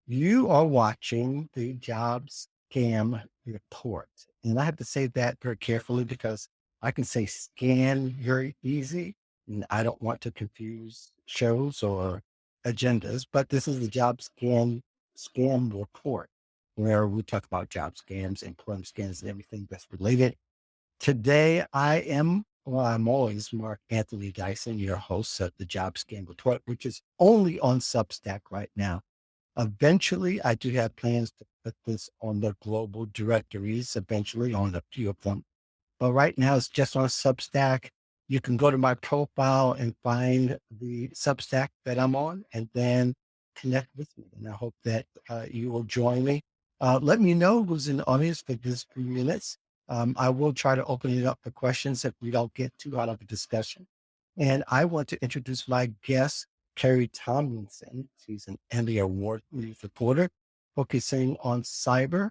You are watching the job scam report. And I have to say that very carefully because I can say scan very easy. And I don't want to confuse shows or agendas, but this is the job scam report where we talk about job scams, employment scams, and everything that's related. Today I'm always Mark Anthony Dyson, your host of the Job Scam Report, which is only on Substack right now. Eventually, I do have plans to put this on the global directories, eventually on a few of them. But right now, it's just on Substack. You can go to my profile and find the Substack that I'm on and then connect with me. And I hope that you will join me. Let me know who's in the audience for this few minutes. I will try to open it up for questions if we don't get too out of a discussion. And I want to introduce my guest, Carrie Tomlinson. She's an Emmy Award news reporter focusing on cyber.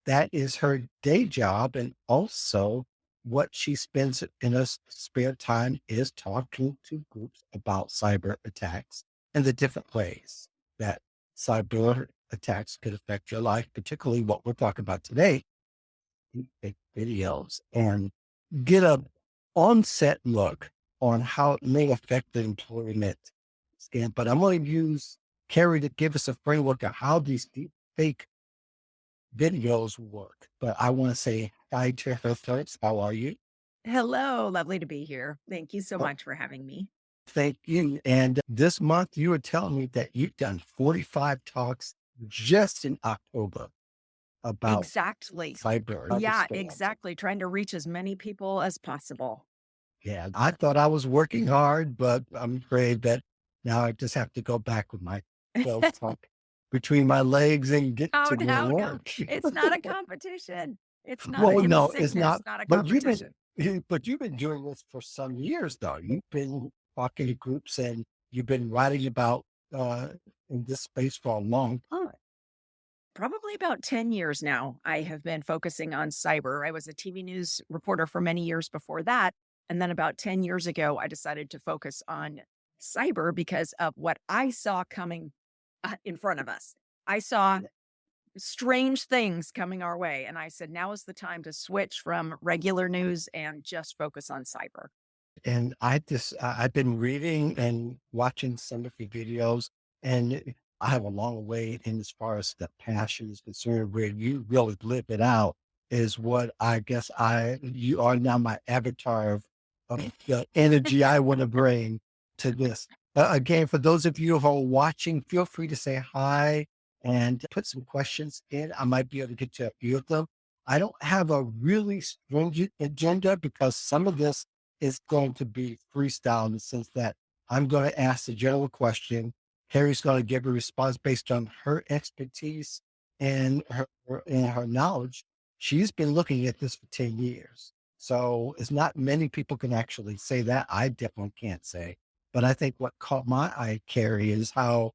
That is her day job. And also, what she spends in her spare time is talking to groups about cyber attacks and the different ways that cyber attacks could affect your life, particularly what we're talking about today, deepfake videos, and get a onset look on how it may affect the employment scam. But I'm going to use Carrie to give us a framework of how these deepfake videos work. But I want to say hi to her first. How are you? Hello, lovely to be here. Thank you so Oh, much for having me. thank you. And this month you were telling me that you've done 45 talks just in October about Exactly. cyber Yeah, scams. exactly. Trying to reach as many people as possible. Yeah, I thought I was working hard, but I'm afraid that now I just have to go back with my 12 talk between my legs and get Oh, to the no, no. work. It's not a competition. Well, In the no, it's sickness, not. not a But you've been, competition. but you've been doing this for some years, though. You've been talking to groups and you've been writing about uh, in this space for a long time. Probably about 10 years now, I have been focusing on cyber. I was a TV news reporter for many years before that. And then about 10 years ago, I decided to focus on cyber because of what I saw coming in front of us. I saw strange things coming our way. And I said, now is the time to switch from regular news and just focus on cyber. And I've been reading and watching some of your videos, and I have a long way in as far as the passion is concerned, where you really live it out is what I guess you are now my avatar of the energy I want to bring to this. Again, for those of you who are watching, feel free to say hi and put some questions in. I might be able to get to a few of them. I don't have a really stringent agenda because some of this is going to be freestyle in the sense that I'm going to ask the general question. Harry's going to give a response based on her expertise and her knowledge. She's been looking at this for 10 years. So it's not many people can actually say that. I definitely can't say. But I think what caught my eye, Carrie, is how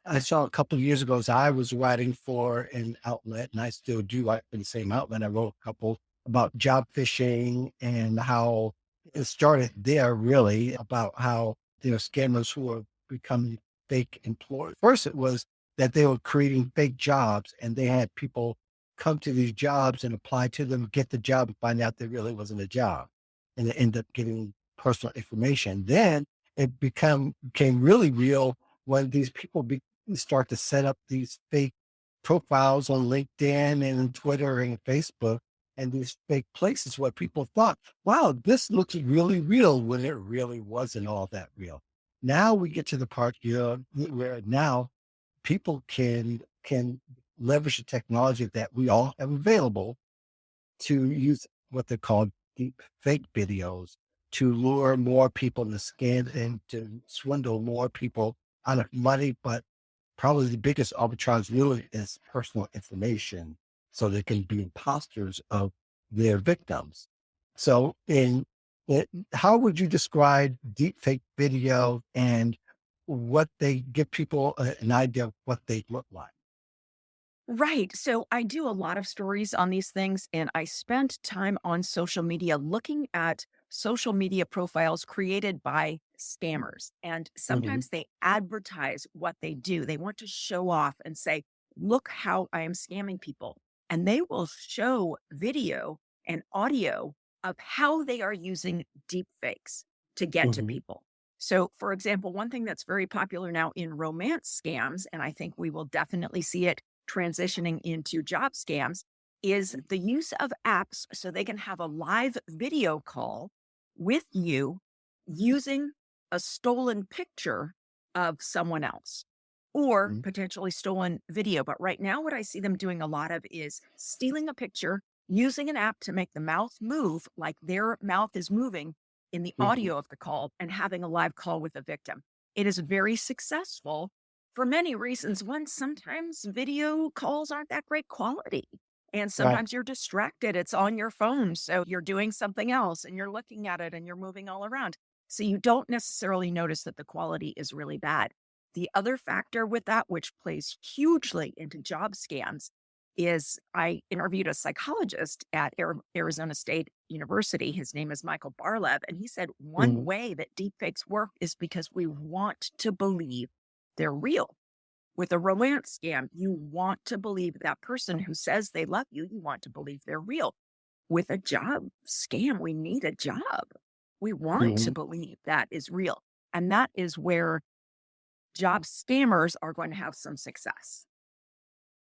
I saw a couple of years ago as I was writing for an outlet, and I still do write for the same outlet. I wrote a couple about job phishing and how it started there really about how there are scammers who are becoming fake employees. First, it was that they were creating fake jobs and they had people come to these jobs and apply to them, get the job and find out there really wasn't a job. And they end up getting personal information. Then became really real when these people start to set up these fake profiles on LinkedIn and Twitter and Facebook and these fake places where people thought, wow, this looks really real when it really wasn't all that real. Now we get to the part here where now people can leverage the technology that we all have available to use what they call deep fake videos to lure more people to scam and to swindle more people out of money. But probably the biggest arbitrage really is personal information. So they can be imposters of their victims. So how would you describe deepfake video and what they give people an idea of what they look like? Right. So I do a lot of stories on these things, and I spent time on social media looking at social media profiles created by scammers. And Mhm. sometimes they advertise what they do. They want to show off and say, look how I am scamming people. And they will show video and audio of how they are using deep fakes to get to Mhm. people. So, for example, one thing that's very popular now in romance scams, and I think we will definitely see it transitioning into job scams, is the use of apps so they can have a live video call with you using a stolen picture of someone else or Mhm. potentially stolen video. But right now, what I see them doing a lot of is stealing a picture, using an app to make the mouth move like their mouth is moving in the Mhm. audio of the call and having a live call with the victim. It is very successful for many reasons. One, sometimes video calls aren't that great quality. And Right. sometimes you're distracted. It's on your phone. So you're doing something else and you're looking at it and you're moving all around. So you don't necessarily notice that the quality is really bad. The other factor with that, which plays hugely into job scams, is I interviewed a psychologist at Arizona State University. His name is Michael Barlev. And he said one Mhm. way that deepfakes work is because we want to believe they're real. With a romance scam, you want to believe that person who says they love you, you want to believe they're real. With a job scam, we need a job. We want to Mhm. believe that is real. And that is where job scammers are going to have some success.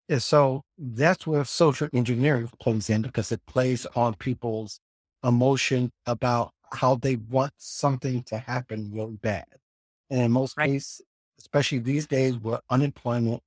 And so that's where social engineering plays in because it plays on people's emotion about how they want something to happen really bad. And in most Right. cases, especially these days where unemployment,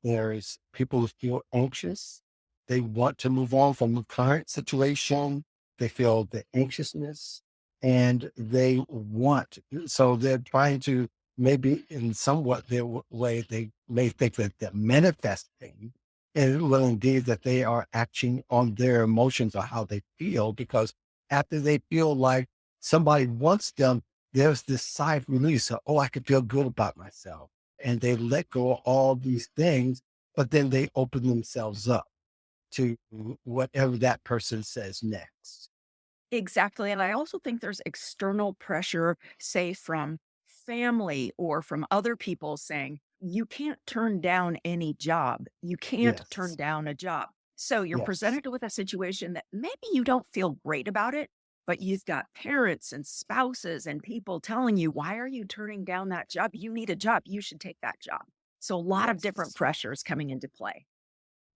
there's people who feel anxious. They want to move on from the current situation. They feel the anxiousness and they want, so they're trying to maybe in somewhat their way, they may think that they're manifesting and well, indeed that they are acting on their emotions or how they feel because after they feel like somebody wants them, there's this sigh of release. Of, oh, I can feel good about myself and they let go of all these things, but then they open themselves up to whatever that person says next. Exactly. And I also think there's external pressure, say from family or from other people saying, you can't turn down any job. You can't turn Yes. down a job. So you're Yes. presented with a situation that maybe you don't feel great about it, but you've got parents and spouses and people telling you, why are you turning down that job? You need a job. You should take that job. So a lot of different Yes. pressures coming into play.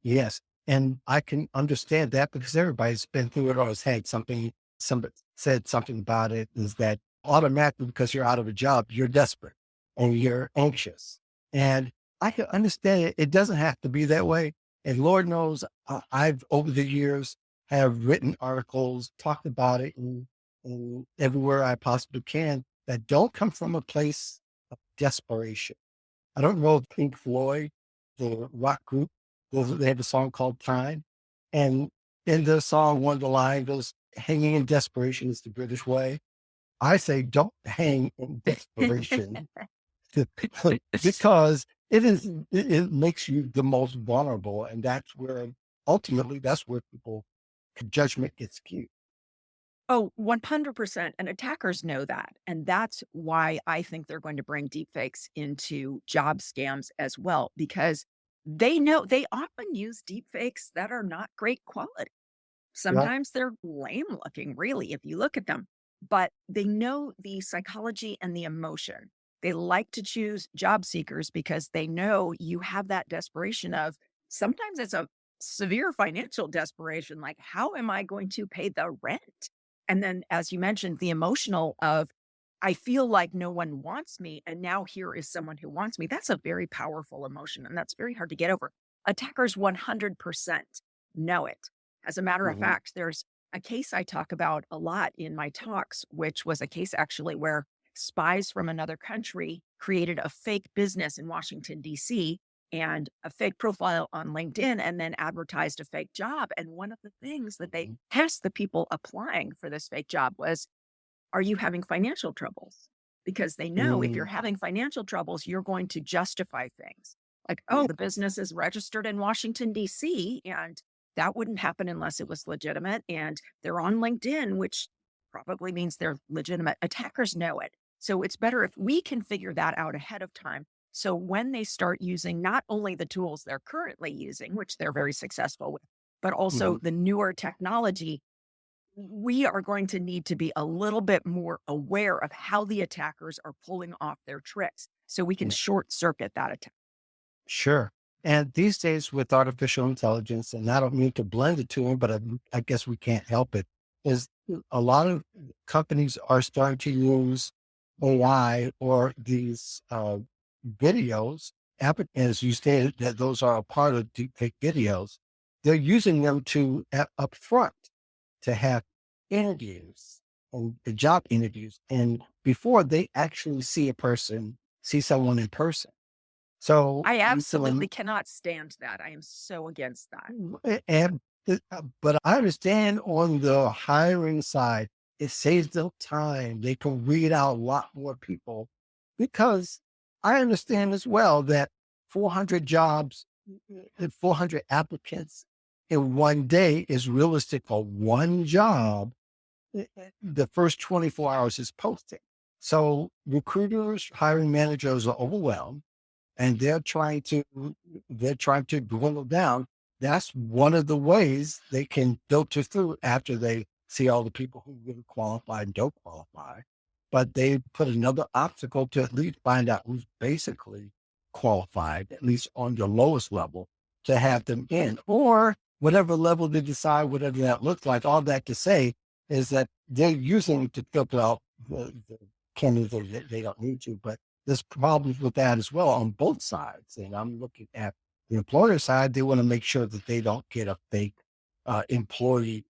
Yes. And I can understand that because everybody's been through it or has had something, somebody said something about it is that automatically because you're out of a job, you're desperate and you're anxious. And I can understand it. It doesn't have to be that way. And Lord knows I've over the years have written articles, talked about it and everywhere I possibly can that don't come from a place of desperation. I don't know if Pink Floyd, the rock group, they have a song called Time. And in the song, one of the lines goes, hanging in desperation is the British way. I say, don't hang in desperation because it makes you the most vulnerable. And that's where ultimately, that's where people judgment gets skewed. Oh, 100%. And attackers know that. And that's why I think they're going to bring deepfakes into job scams as well, because they know they often use deepfakes that are not great quality. Right. Sometimes they're lame looking, really, if you look at them, but they know the psychology and the emotion. They like to choose job seekers because they know you have that desperation of sometimes it's a severe financial desperation. Like, how am I going to pay the rent? And then, as you mentioned, the emotional of, I feel like no one wants me. And now here is someone who wants me. That's a very powerful emotion. And that's very hard to get over. Attackers 100% know it. As a matter of Mhm. fact, there's a case I talk about a lot in my talks, which was a case actually where spies from another country created a fake business in Washington, D.C., and a fake profile on LinkedIn, and then advertised a fake job. And one of the things that they Mhm. asked the people applying for this fake job was, are you having financial troubles? Because they know if you're Mm. having financial troubles, you're going to justify things like, oh, the business is registered in Washington, D.C., and that wouldn't happen unless it was legitimate. And they're on LinkedIn, which probably means they're legitimate. Attackers know it. So it's better if we can figure that out ahead of time. So when they start using not only the tools they're currently using, which they're very successful with, but also Mhm. the newer technology, we are going to need to be a little bit more aware of how the attackers are pulling off their tricks so we can Yeah. short circuit that attack. Sure. And these days with artificial intelligence, and I don't mean to blend the two, but I guess we can't help it, is a lot of companies are starting to use AI or these videos, as you stated, that those are a part of deepfake videos. They're using them to up front to have interviews and job interviews, and before they actually see someone in person. So I you absolutely can cannot stand that. I am so against that. and but I understand on the hiring side, it saves them time. They can read out a lot more people because I understand as well that 400 jobs, 400 applicants in one day is realistic for one job. The first 24 hours is posting. So recruiters, hiring managers are overwhelmed and they're trying to dwindle down. That's one of the ways they can filter through after they see all the people who really qualify and don't qualify. But they put another obstacle to at least find out who's basically qualified, at least on the lowest level, to have them in, or whatever level they decide, whatever that looks like. All that to say is that they're using to filter out the candidates that they don't need to. But there's problems with that as well on both sides. And I'm looking at the employer side, they want to make sure that they don't get a fake employee.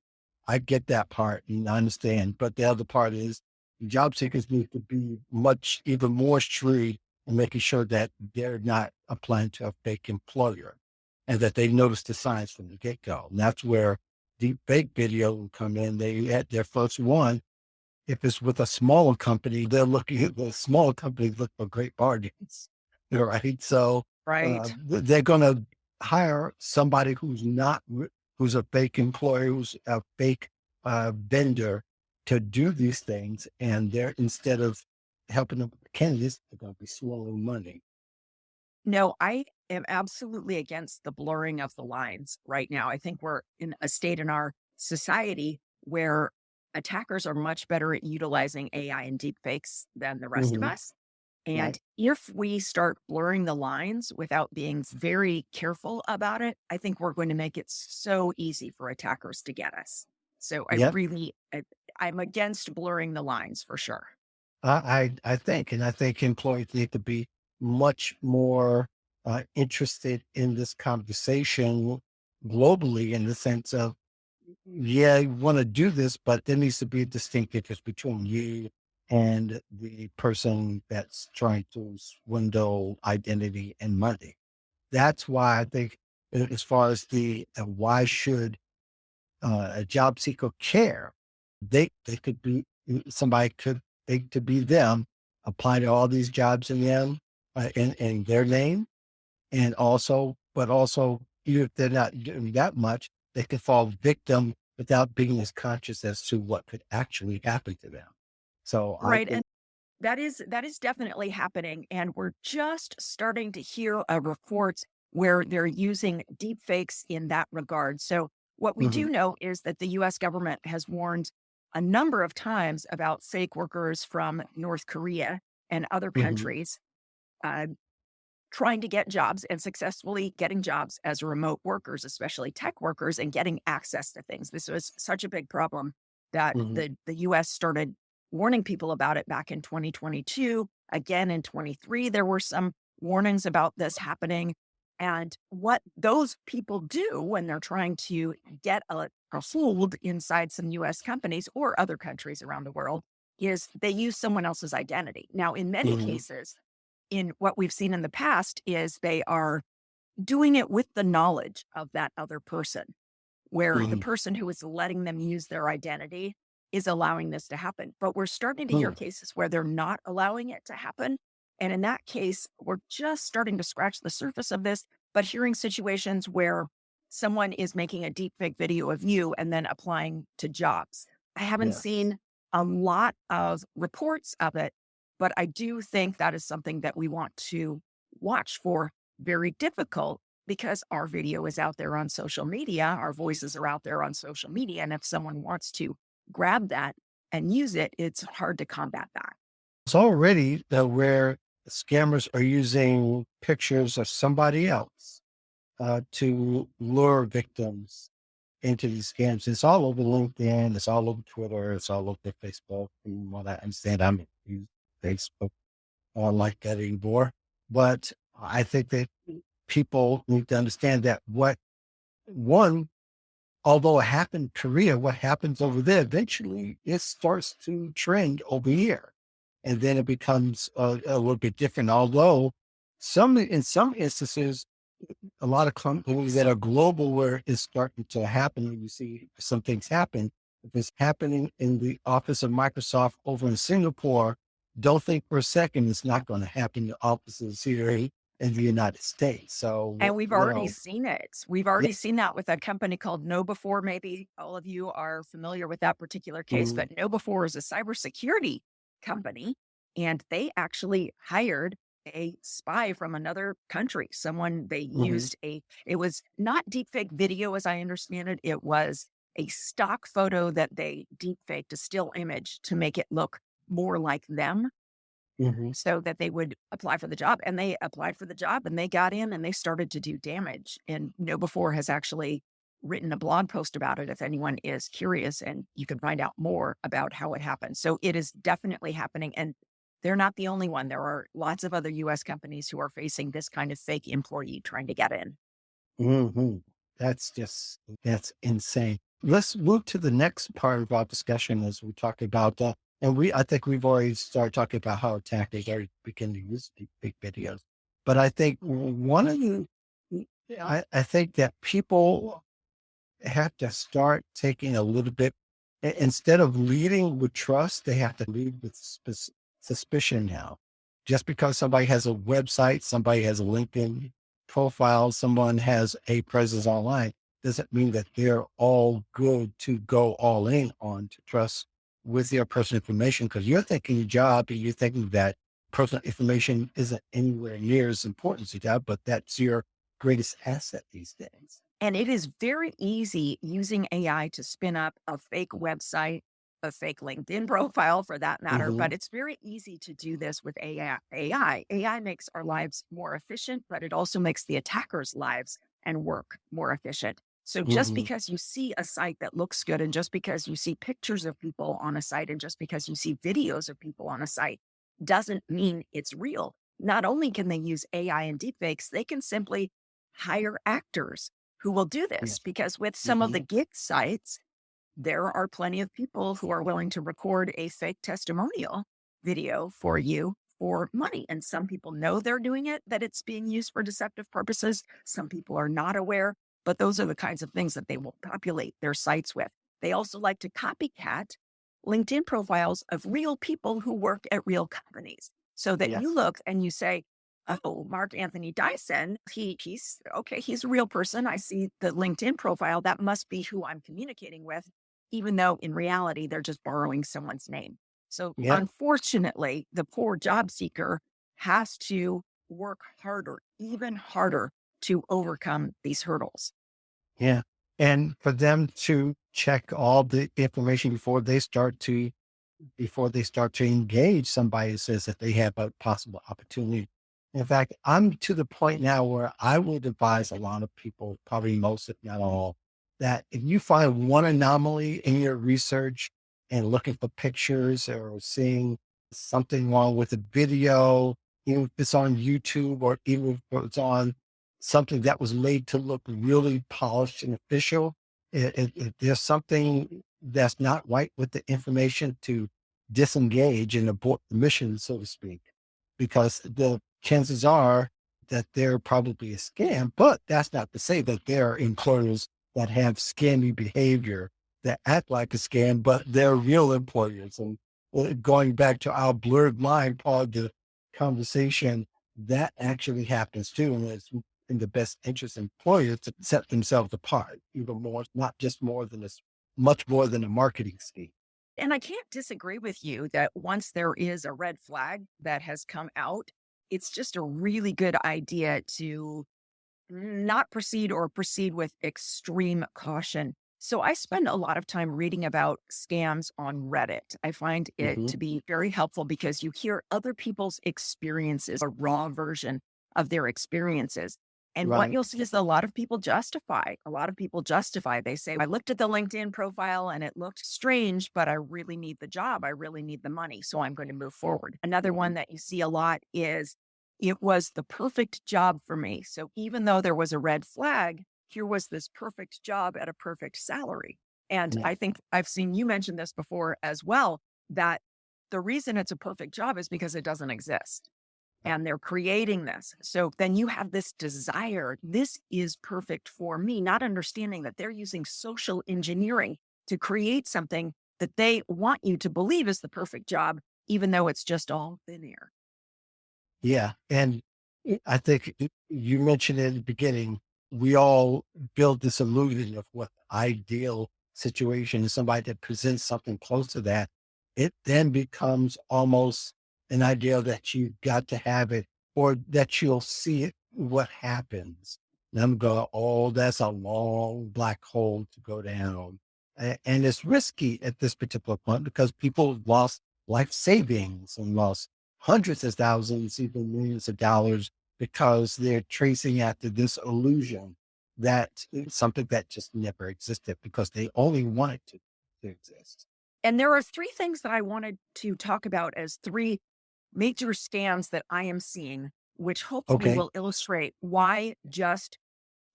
I get that part and I understand. But the other part is job seekers need to be much, even more shrewd in making sure that they're not applying to a fake employer and that they notice the signs from the get go. And that's where deep fake video will come in. They had their first one if it's with a smaller company, they're looking at the smaller companies look for great bargains, right? So Right. they're going to hire somebody who's not, who's a fake employer, who's a fake vendor to do these things. And they're, instead of helping them with the candidates, they're going to be swallowing money. No, I am absolutely against the blurring of the lines right now. I think we're in a state in our society where attackers are much better at utilizing AI and deepfakes than the rest of Hmm. us. And Right. if we start blurring the lines without being very careful about it, I think we're going to make it so easy for attackers to get us. So Yep. I'm against blurring the lines for sure. I think, and I think employees need to be much more interested in this conversation globally in the sense of, yeah, you want to do this, but there needs to be a distinct difference between you and the person that's trying to swindle identity and money. That's why I think, as far as the why should a job seeker care, they could be somebody could they could be them, apply to all these jobs in them in their name, and also, but also, even if they're not doing that much, they could fall victim without being as conscious as to what could actually happen to them. So I Right. think, And that is definitely happening, and we're just starting to hear reports where they're using deep fakes in that regard. So what we mhm, do know is that the US government has warned a number of times about fake workers from North Korea and other mhm, countries uh, trying to get jobs and successfully getting jobs as remote workers, especially tech workers, and getting access to things. This was such a big problem that mhm, the US started warning people about it back in 2022. Again in 23, there were some warnings about this happening. And what those people do when they're trying to get a hold inside some US companies or other countries around the world is they use someone else's identity. Now, in many mhm, cases, in what we've seen in the past is they are doing it with the knowledge of that other person, where the mhm, person who is letting them use their identity is allowing this to happen. But we're starting to hear mhm, cases where they're not allowing it to happen. And in that case, we're just starting to scratch the surface of this, but hearing situations where someone is making a deep fake video of you and then applying to jobs. I haven't yes. seen a lot of reports of it, but I do think that is something that we want to watch for. Very difficult because our video is out there on social media, our voices are out there on social media, and if someone wants to grab that and use it, it's hard to combat that. It's already where scammers are using pictures of somebody else to lure victims into these scams. It's all over LinkedIn, it's all over Twitter, it's all over Facebook. From what I understand, I don't use Facebook like that anymore. But I think that people need to understand that one, although it happened in Korea, what happens over there, eventually it starts to trend over here. And then it becomes a little bit different. Although in some instances, a lot of companies that are global where it's starting to happen, when you see some things happen, if it's happening in the office of Microsoft over in Singapore, don't think for a second it's not going to happen in the offices here in the United States. So, And we've already seen it. We've yeah. already seen that with a company called KnowBe4. Maybe all of you are familiar with that particular case, Mhm, but KnowBe4 is a cybersecurity company, and they actually hired a spy from another country. Someone they mhm, used it was not deepfake video as I understand it. It was a stock photo that they deepfaked, a still image to make it look more like them mhm. so that they would apply for the job. And they applied for the job and they got in and they started to do damage. And KnowBe4 has actually written a blog post about it if anyone is curious, and you can find out more about how it happened. So it is definitely happening. And they're not the only one. There are lots of other US companies who are facing this kind of fake employee trying to get in. Mhm. That's insane. Let's move to the next part of our discussion as we talk about, I think we've already started talking about how attackers are beginning to use deep fake videos. But I think one of the, I think that people have to start taking a little bit, instead of leading with trust, they have to lead with suspicion now. Just because somebody has a website, somebody has a LinkedIn profile, someone has a presence online, doesn't mean that they're all good to go all in on to trust with your personal information, because you're thinking your job and you're thinking that personal information isn't anywhere near as important as your job, but that's your greatest asset these days. And it is very easy using AI to spin up a fake website, a fake LinkedIn profile for that matter, Hmm. but it's very easy to do this with AI. AI makes our lives more efficient, but it also makes the attackers' lives and work more efficient. So just Hmm. because you see a site that looks good, and just because you see pictures of people on a site, and just because you see videos of people on a site, doesn't mean it's real. Not only can they use AI and deepfakes, they can simply hire actors who will do this, Yes. because with some of Hmm. the gig sites, there are plenty of people who are willing to record a fake testimonial video for you for money. And some people know they're doing it, that it's being used for deceptive purposes. Some people are not aware, but those are the kinds of things that they will populate their sites with. They also like to copycat LinkedIn profiles of real people who work at real companies so that you Yes. look and you say, oh, Mark Anthony Dyson, he's okay, he's a real person. I see the LinkedIn profile. That must be who I'm communicating with, even though in reality, they're just borrowing someone's name. So Yeah. unfortunately, the poor job seeker has to work harder, even harder to overcome these hurdles. Yeah. And for them to check all the information before they start to engage somebody who says that they have a possible opportunity. In fact, I'm to the point now where I would advise a lot of people, probably most, if not all, that if you find one anomaly in your research and looking for pictures or seeing something wrong with a video, even if it's on YouTube or even if it's on something that was made to look really polished and official, if there's something that's not right with the information, to disengage and abort the mission, so to speak, because the chances are that they're probably a scam. But that's not to say that there are employers that have scammy behavior that act like a scam, but they're real employers. And going back to our blurred line part of the conversation, that actually happens too. And it's in the best interest of employers to set themselves apart even more, not just more than this, much more than a marketing scheme. And I can't disagree with you that once there is a red flag that has come out, it's just a really good idea to not proceed or proceed with extreme caution. So I spend a lot of time reading about scams on Reddit. I find it Hmm. to be very helpful because you hear other people's experiences, a raw version of their experiences. And what Right. you'll see is a lot of people justify. A lot of people justify. They say, I looked at the LinkedIn profile and it looked strange, but I really need the job. I really need the money. So I'm going to move forward. Another Hmm. one that you see a lot is it was the perfect job for me. So even though there was a red flag, here was this perfect job at a perfect salary. And Yeah. I think I've seen you mention this before as well, that the reason it's a perfect job is because it doesn't exist and they're creating this. So then you have this desire. This is perfect for me, not understanding that they're using social engineering to create something that they want you to believe is the perfect job, even though it's just all thin air. Yeah. And I think you mentioned in the beginning, we all build this illusion of what the ideal situation is, somebody that presents something close to that. It then becomes almost an idea that you've got to have it or that you'll see it, what happens. And I'm going, oh, that's a long black hole to go down. And it's risky at this particular point because people lost life savings and lost hundreds of thousands, even millions of dollars, because they're tracing after this illusion that it's something that just never existed because they only want it to exist. And there are 3 things that I wanted to talk about as 3 major scams that I am seeing, which hopefully Okay. will illustrate why just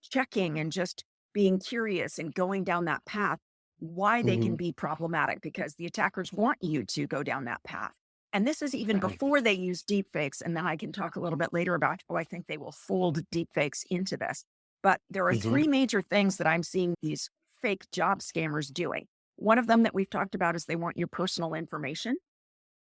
checking and just being curious and going down that path, why they can Hmm. be problematic because the attackers want you to go down that path. And this is even Right. before they use deepfakes. And then I can talk a little bit later about how I think they will fold deepfakes into this. But there are Hmm. 3 major things that I'm seeing these fake job scammers doing. One of them that we've talked about is they want your personal information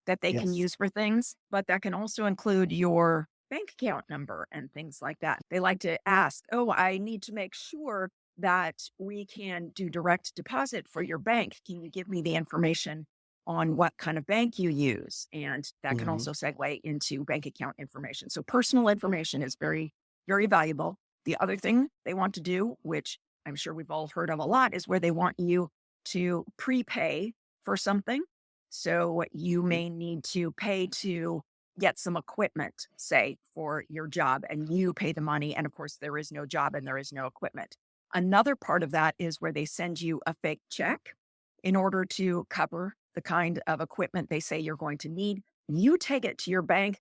that they can Yes. use for things, but that can also include your bank account number and things like that. They like to ask, oh, I need to make sure that we can do direct deposit for your bank. Can you give me the information on what kind of bank you use? And that can Hmm. also segue into bank account information. So personal information is very, very valuable. The other thing they want to do, which I'm sure we've all heard of a lot, is where they want you to prepay for something. So you may need to pay to get some equipment, say, for your job, and you pay the money. And of course, there is no job and there is no equipment. Another part of that is where they send you a fake check in order to cover the kind of equipment they say you're going to need. You take it to your bank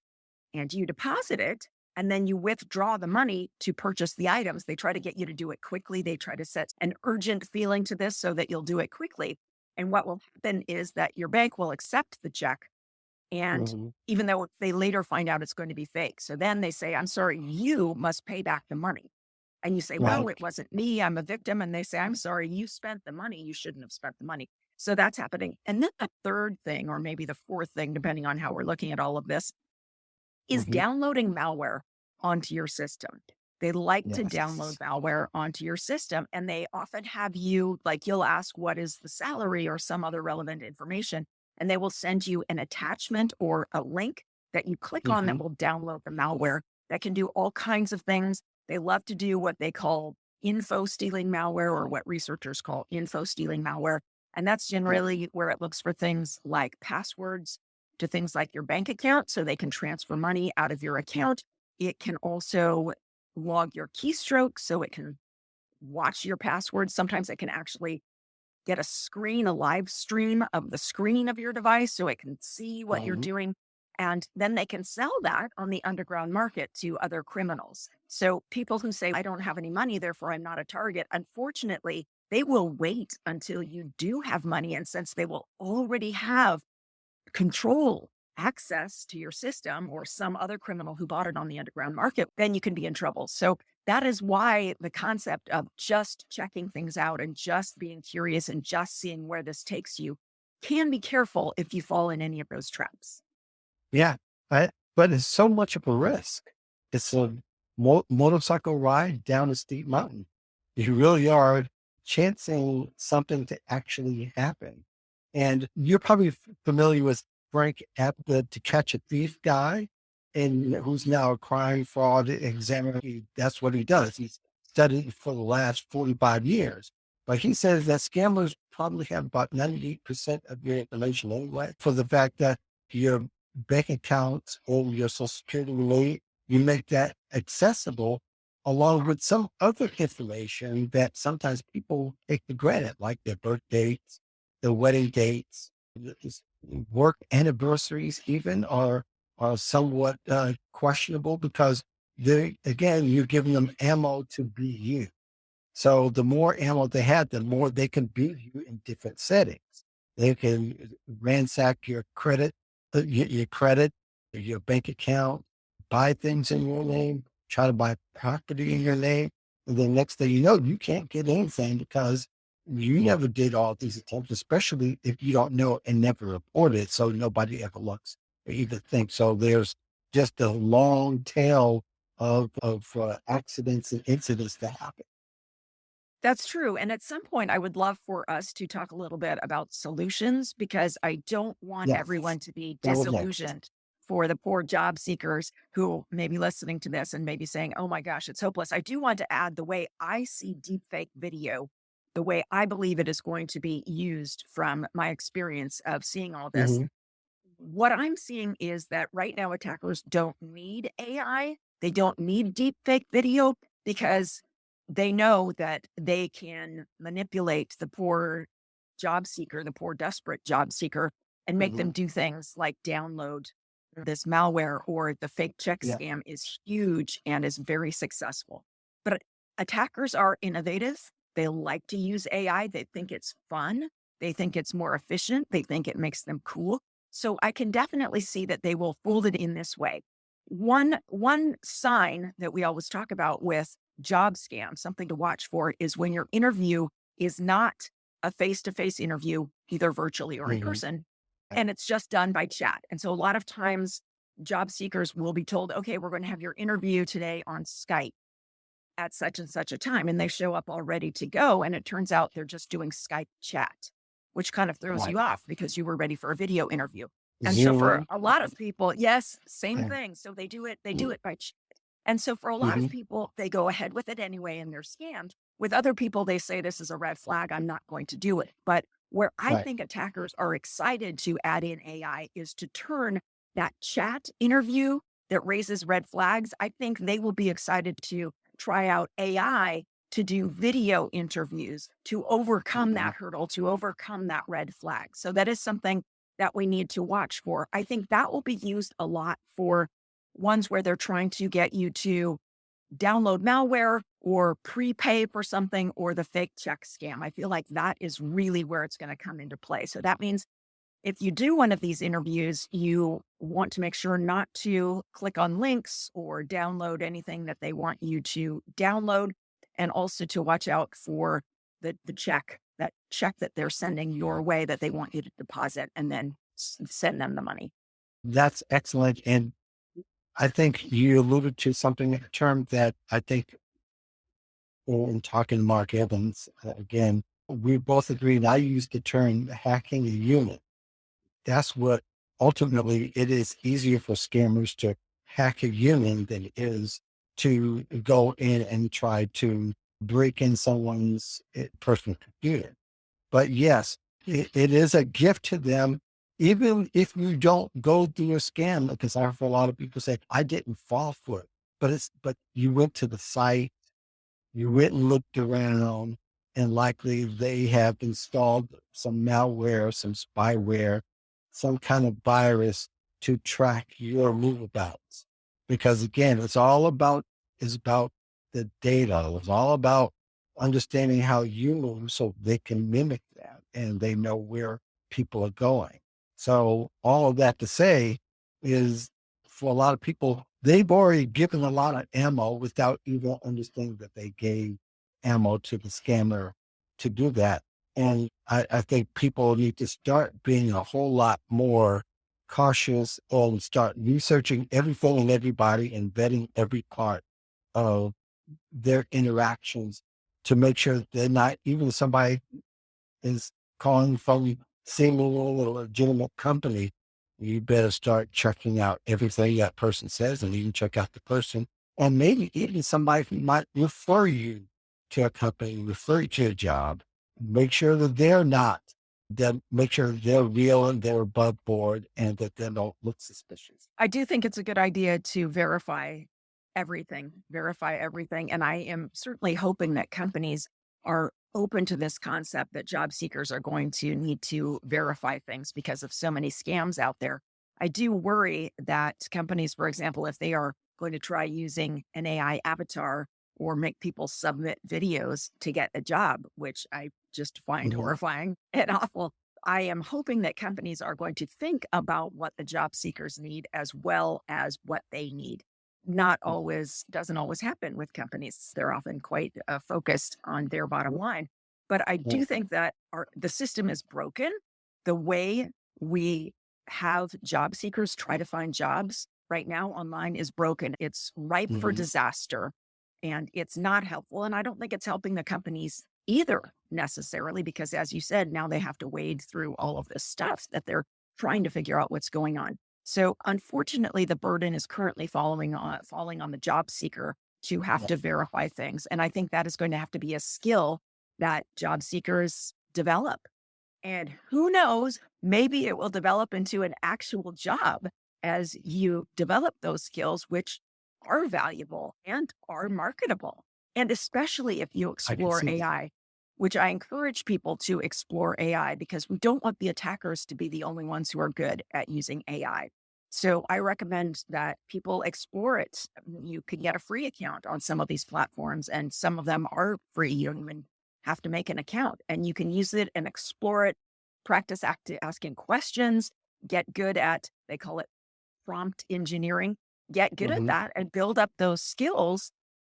and you deposit it, and then you withdraw the money to purchase the items. They try to get you to do it quickly. They try to set an urgent feeling to this so that you'll do it quickly. And what will happen is that your bank will accept the check. And Hmm. even though they later find out it's going to be fake. So then they say, I'm sorry, you must pay back the money. And you say, well, Right. it wasn't me. I'm a victim. And they say, I'm sorry, you spent the money. You shouldn't have spent the money. So that's happening. And then the third thing, or maybe the fourth thing, depending on how we're looking at all of this, is Hmm. downloading malware onto your system. They like to download Yes. malware onto your system, and they often have you like you'll ask what is the salary or some other relevant information, and they will send you an attachment or a link that you click on that Hmm. will download the malware that can do all kinds of things. They love to do what they call info stealing malware or what researchers call info stealing malware. And that's Yeah. generally where it looks for things like passwords to things like your bank account so they can transfer money out of your account. It can also log your keystrokes so it can watch your passwords. Sometimes it can actually get a screen, a live stream of the screen of your device so it can see what you're Hmm. doing. And then they can sell that on the underground market to other criminals. So people who say, I don't have any money, therefore I'm not a target, unfortunately, they will wait until you do have money. And since they will already have control access to your system or some other criminal who bought it on the underground market, then you can be in trouble. So that is why the concept of just checking things out and just being curious and just seeing where this takes you can be careful if you fall in any of those traps. Yeah. But it's so much of a risk. It's a motorcycle ride down a steep mountain. You really are chancing something to actually happen. And you're probably familiar with Frank App, the To Catch a Thief guy, and who's now a crime fraud examiner. That's what he does. He's studied for the last 45 years. But he says that scammers probably have about 98% of your information anyway, for the fact that your bank accounts or your social security rate, you make that accessible along with some other information that sometimes people take for granted, like their birth dates, their wedding dates, work anniversaries even are somewhat questionable because they again you're giving them ammo to be you. So the more ammo they have, the more they can beat you in different settings. They can ransack your credit, your credit, your bank account, buy things in your name, try to buy property in your name. And then next thing you know, you can't get anything because you never did all these attempts, especially if you don't know and never report it. So nobody ever looks or even thinks. So there's just a long tail of accidents and incidents that happen. That's true. And at some point, I would love for us to talk a little bit about solutions because I don't want Yes, everyone to be that was next. disillusioned for the poor job seekers who may be listening to this and maybe saying, oh my gosh, it's hopeless. I do want to add the way I see deepfake video, the way I believe it is going to be used from my experience of seeing all this. Mhm, What I'm seeing is that right now attackers don't need AI. They don't need deep fake video because they know that they can manipulate the poor job seeker, the poor desperate job seeker, and make them mhm, do things like download this malware, or the fake check yeah, scam is huge and is very successful. But attackers are innovative. They like to use AI. They think it's fun. They think it's more efficient. They think it makes them cool. So I can definitely see that they will fold it in this way. One sign that we always talk about with job scams, something to watch for, is when your interview is not a face-to-face interview, either virtually or in mhm, person, right, and it's just done by chat. And so a lot of times job seekers will be told, okay, we're going to have your interview today on Skype at such and such a time, and they show up all ready to go, and it turns out they're just doing Skype chat, which kind of throws right. you off because you were ready for a video interview. And so for Zoom, a lot of people, yes, same yeah, thing. So they do it by chat. And so for a lot of mhm, people, they go ahead with it anyway and they're scammed. With other people, they say this is a red flag, I'm not going to do it. But where I right, think attackers are excited to add in AI is to turn that chat interview that raises red flags. I think they will be excited to try out AI to do video interviews to overcome mhm, that hurdle, to overcome that red flag. So that is something that we need to watch for. I think that will be used a lot for ones where they're trying to get you to download malware or prepay for something, or the fake check scam. I feel like that is really where it's going to come into play. So that means if you do one of these interviews, you want to make sure not to click on links or download anything that they want you to download, and also to watch out for the check that they're sending your way that they want you to deposit and then send them the money. that's excellent, and I think you alluded to something, a term that I think in talking to Mark Evans, again, we both agreed, and I used the term hacking a human. That's what ultimately it is easier for scammers to hack a human than it is to go in and try to break in someone's personal computer. But yes, it is a gift to them, even if you don't go through a scam. Because I've heard a lot of people say, I didn't fall for it, but you went to the site, you went and looked around, and likely they have installed some malware, some spyware, some kind of virus to track your moveabouts. Because again, it's about the data. It's all about understanding how you move so they can mimic that and they know where people are going. So all of that to say is for a lot of people, they've already given a lot of ammo without even understanding that they gave ammo to the scammer to do that. And I think people need to start being a whole lot more cautious and start researching everything and everybody and vetting every part of their interactions to make sure they're not, even if somebody is calling from seemingly a legitimate company, you better start checking out everything that person says and even check out the person. And maybe even somebody who might refer you to a company, refer you to a job. Make sure that they're not, that make sure they're real and they're above board and that they don't look suspicious. I do think it's a good idea to verify everything. And I am certainly hoping that companies are open to this concept that job seekers are going to need to verify things because of so many scams out there. I do worry that companies, for example, if they are going to try using an AI avatar or make people submit videos to get a job, which I just find Mhm. horrifying and awful. I am hoping that companies are going to think about what the job seekers need as well as what they need. Not always, doesn't always happen with companies. They're often quite focused on their bottom line. But I Yeah. do think that the system is broken. The way we have job seekers try to find jobs right now online is broken. It's ripe for Mhm. disaster and it's not helpful. And I don't think it's helping the companies either necessarily, because as you said, now they have to wade through all of this stuff that they're trying to figure out what's going on. So unfortunately, the burden is currently falling on the job seeker to have Yeah. to verify things. And I think that is going to have to be a skill that job seekers develop. And who knows, maybe it will develop into an actual job as you develop those skills, which are valuable and are marketable. And especially if you I can explore see that. AI, which I encourage people to explore AI because we don't want the attackers to be the only ones who are good at using AI. So I recommend that people explore it. You can get a free account on some of these platforms, and some of them are free. You don't even have to make an account, and you can use it and explore it, practice asking questions, get good at, they call it prompt engineering, get good at Mhm. that and build up those skills.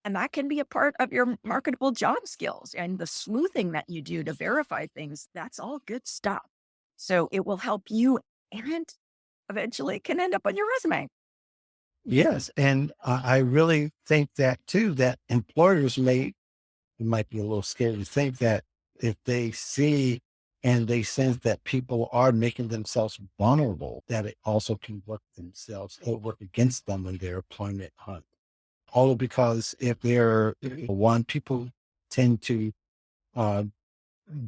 And that can be a part of your marketable job skills and the sleuthing that you do to verify things. That's all good stuff. So it will help you and eventually it can end up on your resume. Yes, and I really think that too, that employers might be a little scared to think that if they see and they sense that people are making themselves vulnerable, that it also can work themselves or work against them in their employment hunt. All because if they're one, people tend to uh,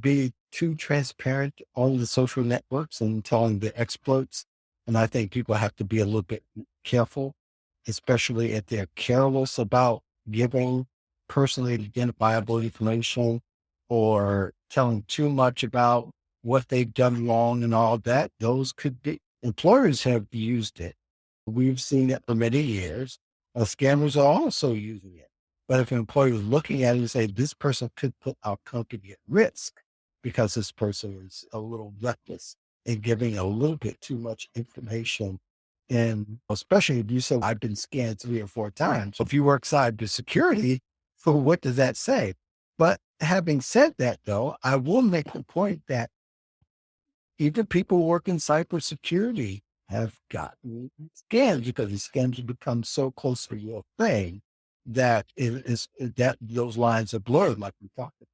be too transparent on the social networks and telling the exploits. And I think people have to be a little bit careful, especially if they're careless about giving personally identifiable information or telling too much about what they've done wrong and all that. Those could be employers have used it. We've seen it for many years. Scammers are also using it. But if an employer is looking at it and say, this person could put our company at risk because this person is a little reckless and giving a little bit too much information. And especially if you say, I've been scanned 3 or 4 times. So if you work cybersecurity, so what does that say? But having said that, though, I will make the point that even people who work in cybersecurity have gotten scammed because the scams have become so close to your thing that it is that those lines are blurred, like we talked about.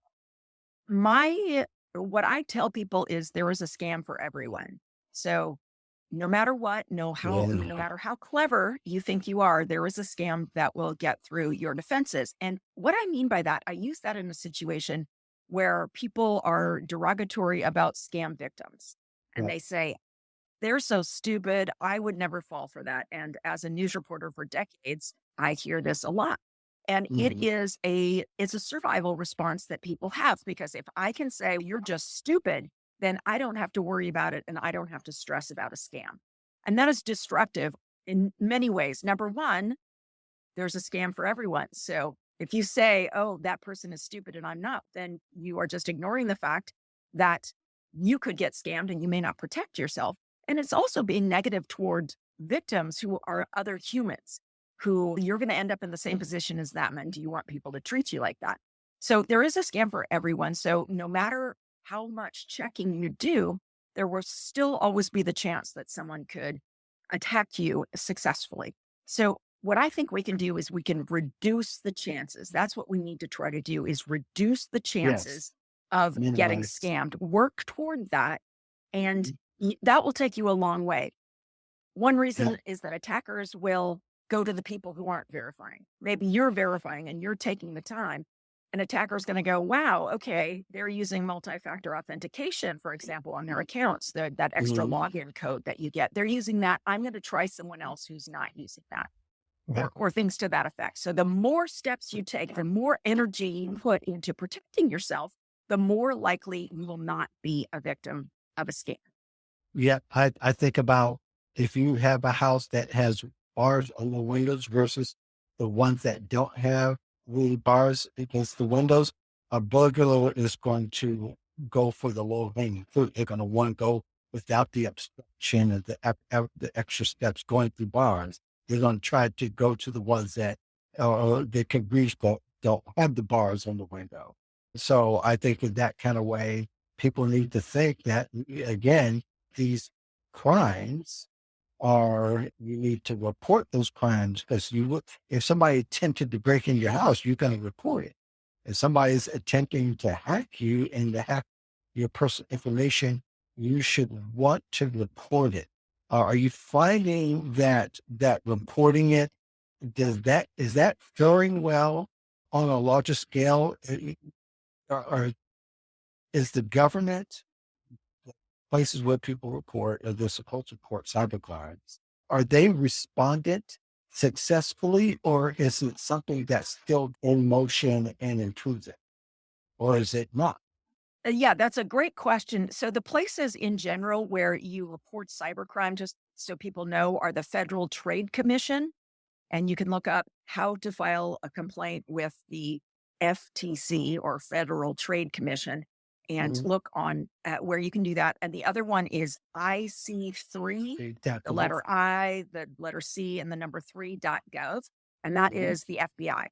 My what I tell people is there is a scam for everyone. So no matter what, no Yeah. matter how clever you think you are, there is a scam that will get through your defenses. And what I mean by that, I use that in a situation where people are derogatory about scam victims. And Right. they say, they're so stupid. I would never fall for that. And as a news reporter for decades, I hear this a lot. And Mhm. it's a survival response that people have because if I can say you're just stupid, then I don't have to worry about it and I don't have to stress about a scam. And that is destructive in many ways. Number one, there's a scam for everyone. So if you say, oh, that person is stupid and I'm not, then you are just ignoring the fact that you could get scammed and you may not protect yourself. And it's also being negative toward victims who are other humans who you're going to end up in the same position as them. And do you want people to treat you like that? So there is a scam for everyone. So no matter how much checking you do, there will still always be the chance that someone could attack you successfully. So what I think we can do is we can reduce the chances. That's what we need to try to do is reduce the Yes. chances of getting Minimize. scammed. Work toward that And Mhm. that will take you a long way. One Yeah. reason is that attackers will go to the people who aren't verifying. Maybe you're verifying and you're taking the time. An attacker is going to go, wow, okay, they're using multi factor authentication, for example, on their accounts, that extra Mhm. login code that you get. They're using that. I'm going to try someone else who's not using that, Yeah. or things to that effect. So the more steps you take, the more energy you put into protecting yourself, the more likely you will not be a victim of a scam. Yeah, I think about if you have a house that has bars on the windows versus the ones that don't have the bars against the windows, a burglar is going to go for the low hanging fruit. They're going to want to go without the obstruction and the extra steps going through bars. They're going to try to go to the ones that they can reach but don't have the bars on the window. So I think in that kind of way, people need to think that again these crimes are you need to report those crimes because you would if somebody attempted to break in your house, you're going to report it. If somebody is attempting to hack you and to hack your personal information, you should want to report it. Are you finding that reporting it is that going well on a larger scale, or is the government places where people report or they're supposed to report cybercrimes, are they responded successfully or is it something that's still in motion and improving? Or is it not? Yeah, that's a great question. So the places in general where you report cybercrime, just so people know, are the Federal Trade Commission. And you can look up how to file a complaint with the FTC or Federal Trade Commission and Mhm. look on at where you can do that. And the other one is IC3, Okay, that the comes. letter I, the letter C, and the number 3.gov. And that Mhm. is the FBI.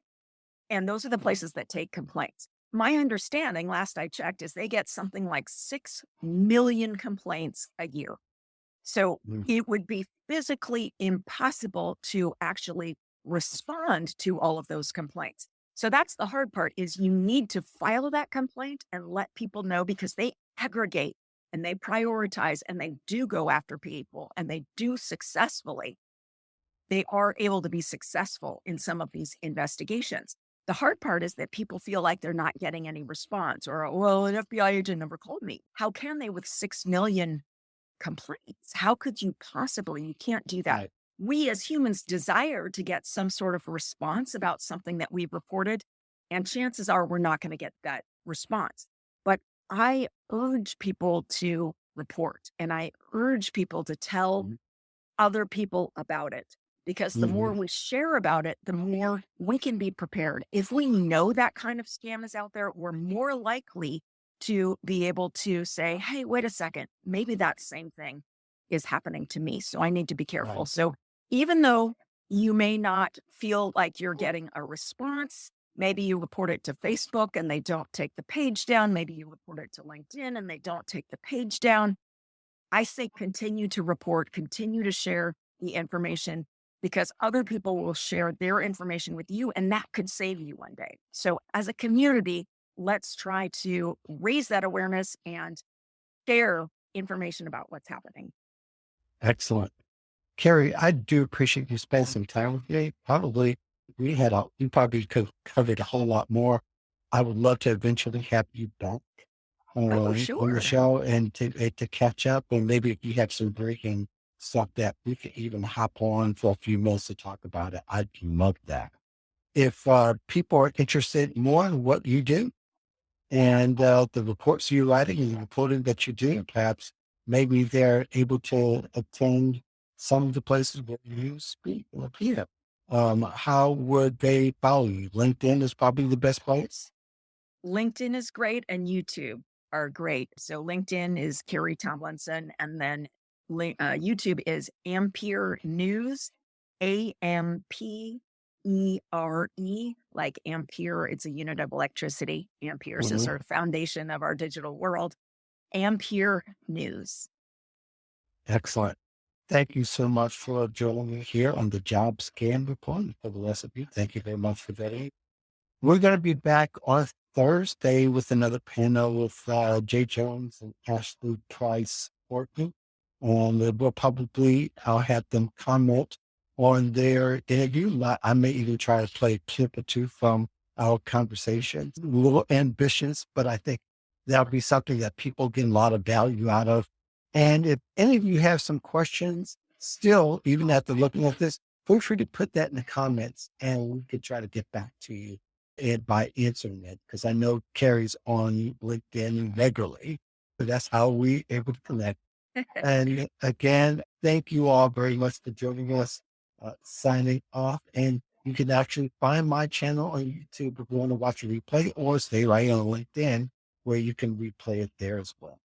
And those are the places that take complaints. My understanding, last I checked, is they get something like 6 million complaints a year. So Mhm. it would be physically impossible to actually respond to all of those complaints. So that's the hard part is you need to file that complaint and let people know because they aggregate and they prioritize and they do go after people and they do successfully. They are able to be successful in some of these investigations. The hard part is that people feel like they're not getting any response or, well, an FBI agent never called me. How can they with 6 million complaints? How could you possibly? You can't do that. Right. We as humans desire to get some sort of response about something that we've reported, and chances are we're not going to get that response. But I urge people to report and I urge people to tell Mhm. other people about it because the more Mhm. we share about it, the more we can be prepared. If we know that kind of scam is out there, we're more likely to be able to say, hey, wait a second, maybe that same thing is happening to me. So I need to be careful. Right. So even though you may not feel like you're getting a response, maybe you report it to Facebook and they don't take the page down. Maybe you report it to LinkedIn and they don't take the page down. I say continue to report, continue to share the information because other people will share their information with you and that could save you one day. So, as a community, let's try to raise that awareness and share information about what's happening. Excellent. Carrie, I do appreciate you spending some time with me. Probably we probably could have covered a whole lot more. I would love to eventually have you back Oh, on the sure. show and to catch up. And maybe if you have some breaking stuff that we could even hop on for a few minutes to talk about it, I'd love that. If people are interested more in what you do and the reports you're writing and the reporting that you do, perhaps maybe they're able to attend some of the places where you speak and appear. How would they follow you? LinkedIn is probably the best place. LinkedIn is great and YouTube are great. So, LinkedIn is Carrie Tomlinson, and then YouTube is Ampere News, AMPERE, like Ampere. It's a unit of electricity. Ampere is the Mhm. sort of foundation of our digital world. Ampere News. Excellent. Thank you so much for joining me here on the Job Scan Report. For the rest of you, thank you very much for that. We're going to be back on Thursday with another panel with Jay Jones and Ashley Price. support me. We'll probably, I'll have them comment on their interview. I may even try to play a clip or two from our conversation. A little ambitious, but I think that'll be something that people get a lot of value out of. And if any of you have some questions, still, even after looking at this, feel free to put that in the comments and we could try to get back to you and by answering it. Because I know Carrie's on LinkedIn regularly. So that's how we able to connect. And again, thank you all very much for joining us. Signing off, and you can actually find my channel on YouTube if you want to watch a replay, or stay right on LinkedIn where you can replay it there as well.